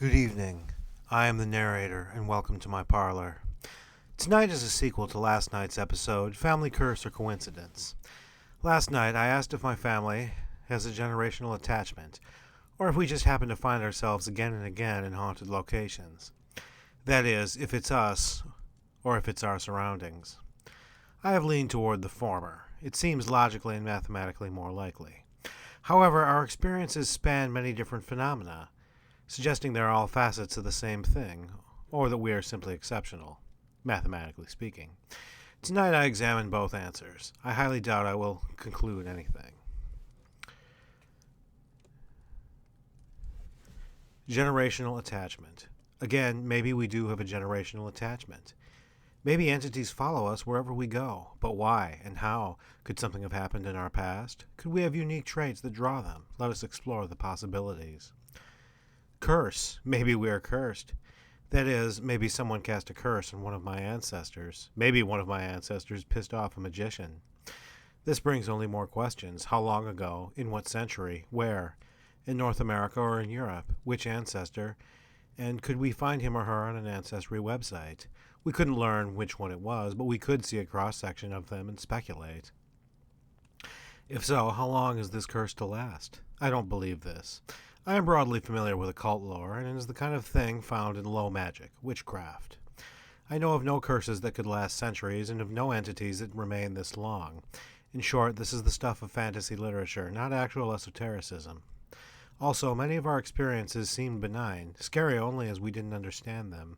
Good evening. I am the narrator, and welcome to my parlor. Tonight is a sequel to last night's episode, Family Curse or Coincidence. Last night, I asked if my family has a generational attachment, or if we just happen to find ourselves again and again in haunted locations. That is, if it's us, or if it's our surroundings. I have leaned toward the former. It seems logically and mathematically more likely. However, our experiences span many different phenomena, suggesting they're all facets of the same thing, or that we are simply exceptional, mathematically speaking. Tonight I examine both answers. I highly doubt I will conclude anything. Generational attachment. Again, maybe we do have a generational attachment. Maybe entities follow us wherever we go, but why and how? Could something have happened in our past? Could we have unique traits that draw them? Let us explore the possibilities. Curse. Maybe we are cursed. That is, maybe someone cast a curse on one of my ancestors. Maybe one of my ancestors pissed off a magician. This brings only more questions. How long ago? In what century? Where? In North America or in Europe? Which ancestor? And could we find him or her on an ancestry website? We couldn't learn which one it was, but we could see a cross-section of them and speculate. If so, how long is this curse to last? I don't believe this. I am broadly familiar with occult lore, and it is the kind of thing found in low magic, witchcraft. I know of no curses that could last centuries, and of no entities that remain this long. In short, this is the stuff of fantasy literature, not actual esotericism. Also, many of our experiences seemed benign, scary only as we didn't understand them.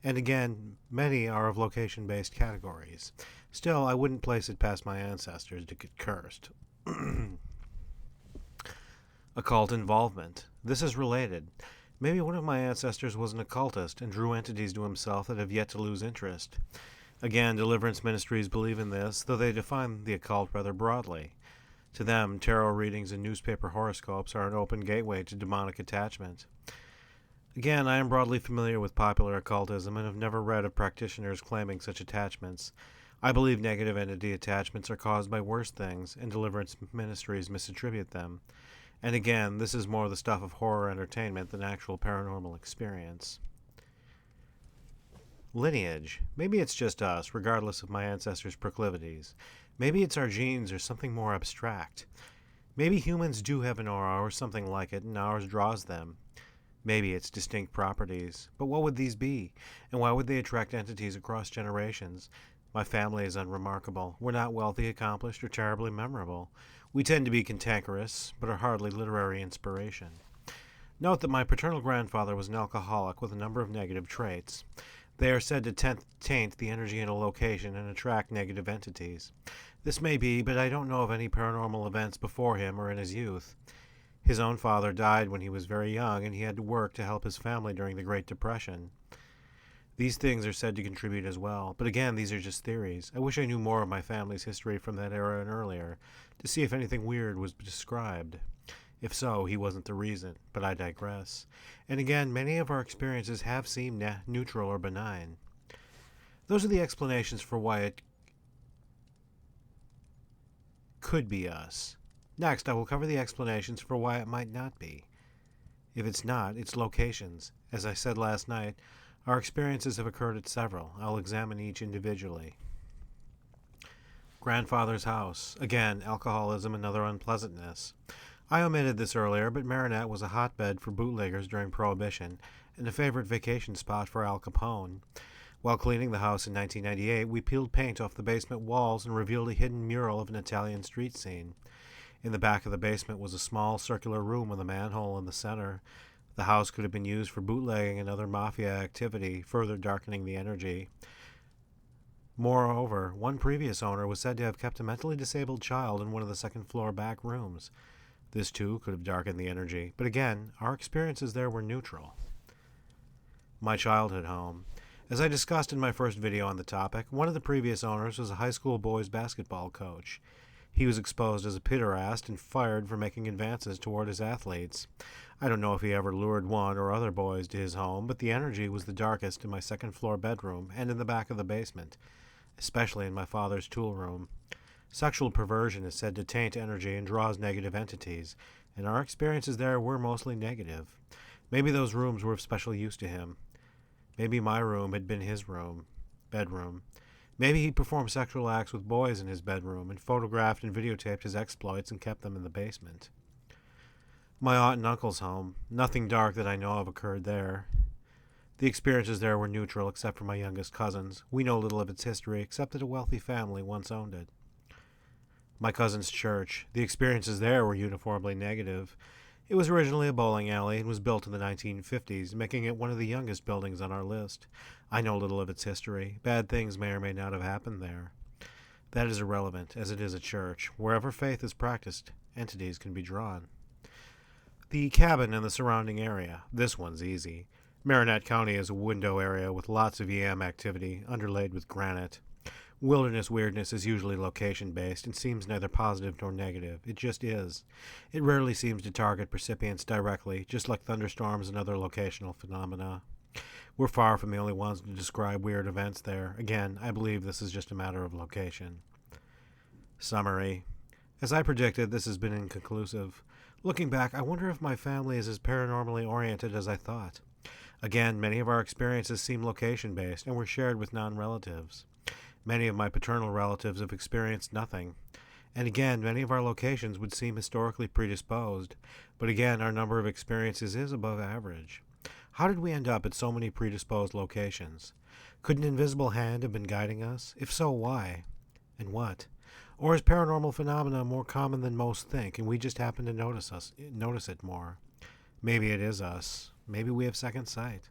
And again, many are of location-based categories. Still, I wouldn't place it past my ancestors to get cursed. Occult involvement. This is related. Maybe one of my ancestors was an occultist and drew entities to himself that have yet to lose interest. Again, deliverance ministries believe in this, though they define the occult rather broadly. To them, tarot readings and newspaper horoscopes are an open gateway to demonic attachment. Again, I am broadly familiar with popular occultism and have never read of practitioners claiming such attachments. I believe negative entity attachments are caused by worse things, and deliverance ministries misattribute them. And again, this is more the stuff of horror entertainment than actual paranormal experience. Lineage. Maybe it's just us, regardless of my ancestors' proclivities. Maybe it's our genes or something more abstract. Maybe humans do have an aura or something like it, and ours draws them. Maybe it's distinct properties. But what would these be? And why would they attract entities across generations? My family is unremarkable. We're not wealthy, accomplished, or terribly memorable. We tend to be cantankerous, but are hardly literary inspiration. Note that my paternal grandfather was an alcoholic with a number of negative traits. They are said to taint the energy in a location and attract negative entities. This may be, but I don't know of any paranormal events before him or in his youth. His own father died when he was very young, and he had to work to help his family during the Great Depression. These things are said to contribute as well, but again, these are just theories. I wish I knew more of my family's history from that era and earlier, to see if anything weird was described. If so, he wasn't the reason, but I digress. And again, many of our experiences have seemed neutral or benign. Those are the explanations for why it could be us. Next, I will cover the explanations for why it might not be. If it's not, it's locations. As I said last night, our experiences have occurred at several. I'll examine each individually. Grandfather's house. Again, alcoholism and other unpleasantness. I omitted this earlier, but Marinette was a hotbed for bootleggers during Prohibition and a favorite vacation spot for Al Capone. While cleaning the house in 1998, we peeled paint off the basement walls and revealed a hidden mural of an Italian street scene. In the back of the basement was a small circular room with a manhole in the center. The house could have been used for bootlegging and other mafia activity, further darkening the energy. Moreover, one previous owner was said to have kept a mentally disabled child in one of the second-floor back rooms. This, too, could have darkened the energy, but again, our experiences there were neutral. My childhood home. As I discussed in my first video on the topic, one of the previous owners was a high school boys basketball coach. He was exposed as a pederast and fired for making advances toward his athletes. I don't know if he ever lured one or other boys to his home, but the energy was the darkest in my second-floor bedroom and in the back of the basement, especially in my father's tool room. Sexual perversion is said to taint energy and draws negative entities, and our experiences there were mostly negative. Maybe those rooms were of special use to him. Maybe my room had been his bedroom. Maybe he performed sexual acts with boys in his bedroom and photographed and videotaped his exploits and kept them in the basement. My aunt and uncle's home. Nothing dark that I know of occurred there. The experiences there were neutral except for my youngest cousins. We know little of its history except that a wealthy family once owned it. My cousin's church. The experiences there were uniformly negative. It was originally a bowling alley and was built in the 1950s, making it one of the youngest buildings on our list. I know little of its history. Bad things may or may not have happened there. That is irrelevant, as it is a church. Wherever faith is practiced, entities can be drawn. The cabin and the surrounding area. This one's easy. Marinette County is a window area with lots of yam activity, underlaid with granite. Wilderness weirdness is usually location-based and seems neither positive nor negative. It just is. It rarely seems to target percipients directly, just like thunderstorms and other locational phenomena. We're far from the only ones to describe weird events there. Again, I believe this is just a matter of location. Summary. As I predicted, this has been inconclusive. Looking back, I wonder if my family is as paranormally oriented as I thought. Again, many of our experiences seem location-based and were shared with non-relatives. Many of my paternal relatives have experienced nothing. And again, many of our locations would seem historically predisposed. But again, our number of experiences is above average. How did we end up at so many predisposed locations? Could an invisible hand have been guiding us? If so, why? And what? Or is paranormal phenomena more common than most think, and we just happen to notice it more? Maybe it is us. Maybe we have second sight.